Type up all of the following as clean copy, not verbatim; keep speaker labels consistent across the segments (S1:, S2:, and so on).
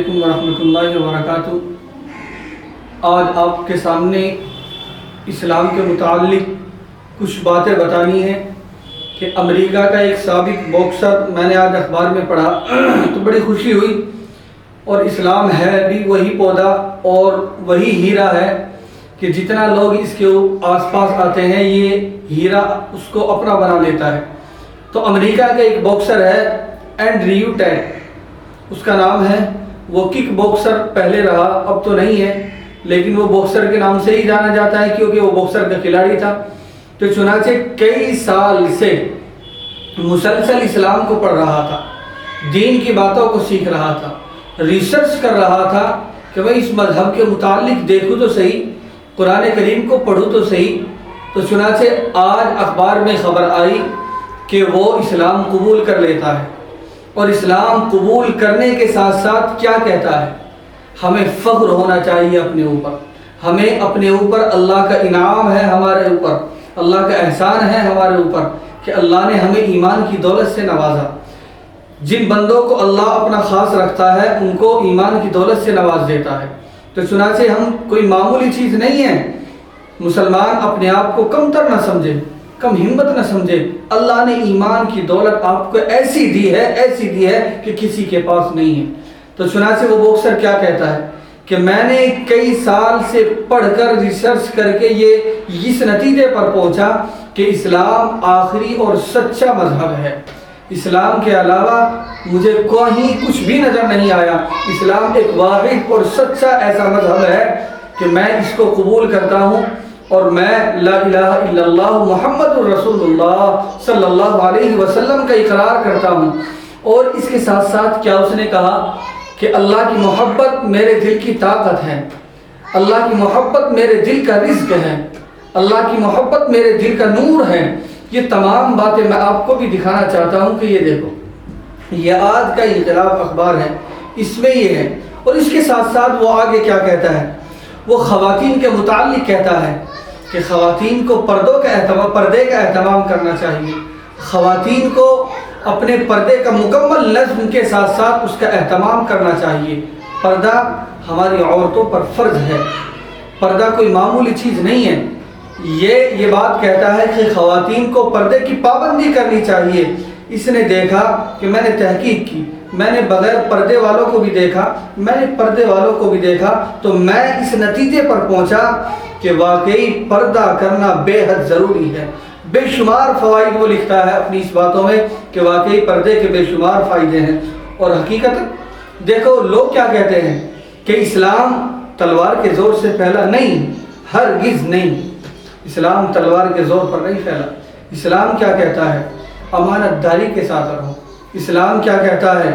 S1: علیکم ورحمۃ اللہ وبرکاتہ۔ آج آپ کے سامنے اسلام کے متعلق کچھ باتیں بتانی ہیں کہ امریکہ کا ایک سابق باکسر، میں نے آج اخبار میں پڑھا تو بڑی خوشی ہوئی، اور اسلام ہے بھی وہی پودا اور وہی ہیرا ہے کہ جتنا لوگ اس کے آس پاس آتے ہیں یہ ہیرا اس کو اپنا بنا لیتا ہے۔ تو امریکہ کا ایک باکسر ہے اینڈریو ٹیٹ، اس کا نام ہے۔ وہ کک باکسر پہلے رہا، اب تو نہیں ہے، لیکن وہ باکسر کے نام سے ہی جانا جاتا ہے کیونکہ وہ باکسر کا کھلاڑی تھا۔ تو چنانچہ کئی سال سے مسلسل اسلام کو پڑھ رہا تھا، دین کی باتوں کو سیکھ رہا تھا، ریسرچ کر رہا تھا کہ میں اس مذہب کے متعلق دیکھوں تو صحیح، قرآن کریم کو پڑھوں تو صحیح۔ تو چنانچہ آج اخبار میں خبر آئی کہ وہ اسلام قبول کر لیتا ہے، اور اسلام قبول کرنے کے ساتھ ساتھ کیا کہتا ہے؟ ہمیں فخر ہونا چاہیے اپنے اوپر، ہمیں اپنے اوپر اللہ کا انعام ہے، ہمارے اوپر اللہ کا احسان ہے ہمارے اوپر کہ اللہ نے ہمیں ایمان کی دولت سے نوازا۔ جن بندوں کو اللہ اپنا خاص رکھتا ہے ان کو ایمان کی دولت سے نواز دیتا ہے۔ تو چنانچہ ہم کوئی معمولی چیز نہیں ہے، مسلمان اپنے آپ کو کمتر نہ سمجھے، کم ہمت نہ سمجھے۔ اللہ نے ایمان کی دولت آپ کو ایسی دی ہے کہ کسی کے پاس نہیں ہے۔ تو چنانچہ وہ باکسر کیا کہتا ہے کہ میں نے کئی سال سے پڑھ کر ریسرچ کر کے یہ اس نتیجے پر پہنچا کہ اسلام آخری اور سچا مذہب ہے، اسلام کے علاوہ مجھے کوئی کچھ بھی نظر نہیں آیا۔ اسلام ایک واحد اور سچا ایسا مذہب ہے کہ میں اس کو قبول کرتا ہوں، اور میں لا الہ الا اللہ محمد الرسول اللہ صلی اللہ علیہ وسلم کا اقرار کرتا ہوں۔ اور اس کے ساتھ ساتھ کیا اس نے کہا کہ اللہ کی محبت میرے دل کی طاقت ہے، اللہ کی محبت میرے دل کا رزق ہے، اللہ کی محبت میرے دل کا نور ہے۔ یہ تمام باتیں میں آپ کو بھی دکھانا چاہتا ہوں کہ یہ دیکھو، یہ آج کا انقلاب اخبار ہے، اس میں یہ ہے۔ اور اس کے ساتھ ساتھ وہ آگے کیا کہتا ہے؟ وہ خواتین کے متعلق کہتا ہے کہ خواتین کو پردے کا اہتمام کرنا چاہیے، خواتین کو اپنے پردے کا مکمل نظم کے ساتھ ساتھ اس کا اہتمام کرنا چاہیے۔ پردہ ہماری عورتوں پر فرض ہے، پردہ کوئی معمولی چیز نہیں ہے۔ یہ بات کہتا ہے کہ خواتین کو پردے کی پابندی کرنی چاہیے۔ اس نے دیکھا کہ میں نے تحقیق کی، میں نے بغیر پردے والوں کو بھی دیکھا، میں نے پردے والوں کو بھی دیکھا، تو میں اس نتیجے پر پہنچا کہ واقعی پردہ کرنا بے حد ضروری ہے۔ بے شمار فوائد وہ لکھتا ہے اپنی اس باتوں میں کہ واقعی پردے کے بے شمار فائدے ہیں۔ اور حقیقت دیکھو لوگ کیا کہتے ہیں کہ اسلام تلوار کے زور سے پھیلا، نہیں، ہرگز نہیں، اسلام تلوار کے زور پر نہیں پھیلا۔ اسلام کیا کہتا ہے؟ امانت داری کے ساتھ رہو۔ اسلام کیا کہتا ہے؟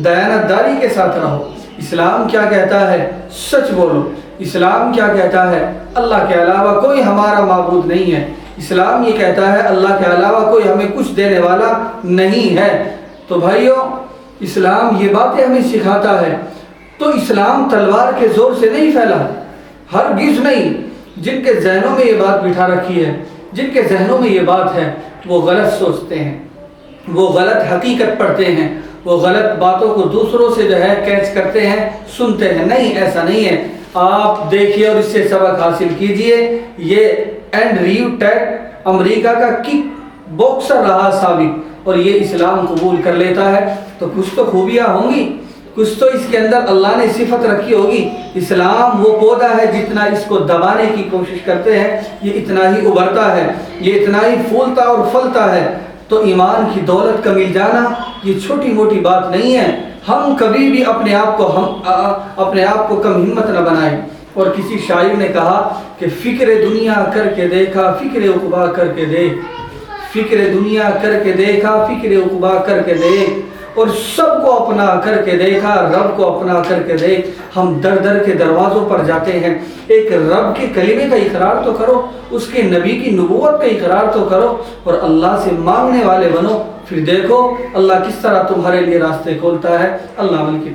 S1: دیانت داری کے ساتھ رہو۔ اسلام کیا کہتا ہے؟ سچ بولو۔ اسلام کیا کہتا ہے؟ اللہ کے علاوہ کوئی ہمارا معبود نہیں ہے۔ اسلام یہ کہتا ہے اللہ کے علاوہ کوئی ہمیں کچھ دینے والا نہیں ہے۔ تو بھائیوں، اسلام یہ باتیں ہمیں سکھاتا ہے۔ تو اسلام تلوار کے زور سے نہیں پھیلا، ہرگز نہیں۔ جن کے ذہنوں میں یہ بات بٹھا رکھی ہے، جن کے ذہنوں میں یہ بات ہے، وہ غلط سوچتے ہیں، وہ غلط حقیقت پڑھتے ہیں، وہ غلط باتوں کو دوسروں سے کیچ کرتے ہیں، سنتے ہیں۔ نہیں، ایسا نہیں ہے۔ آپ دیکھیے اور اس سے سبق حاصل کیجئے۔ یہ اینڈریو ٹیٹ امریکہ کا کک باکسر رہا سابق، اور یہ اسلام قبول کر لیتا ہے۔ تو کچھ تو خوبیاں ہوں گی، کچھ تو اس کے اندر اللہ نے صفت رکھی ہوگی۔ اسلام وہ پودا ہے، جتنا اس کو دبانے کی کوشش کرتے ہیں یہ اتنا ہی ابھرتا ہے، یہ اتنا ہی پھولتا اور پھلتا ہے۔ تو ایمان کی دولت کا مل جانا یہ چھوٹی موٹی بات نہیں ہے۔ ہم کبھی بھی اپنے آپ کو کم ہمت نہ بنائیں۔ اور کسی شاعر نے کہا کہ فکر دنیا کر کے دیکھا، فکر عقبا کر کے دیکھ، فکر دنیا کر کے دیکھا، فکر عقبا کر کے دیکھ، اور سب کو اپنا کر کے دیکھا، رب کو اپنا کر کے دیکھ۔ ہم در در کے دروازوں پر جاتے ہیں، ایک رب کے کلمے کا اقرار تو کرو، اس کے نبی کی نبوت کا اقرار تو کرو، اور اللہ سے مانگنے والے بنو۔ پھر دیکھو اللہ کس طرح تمہارے لیے راستے کھولتا ہے۔ اللہ عمل کی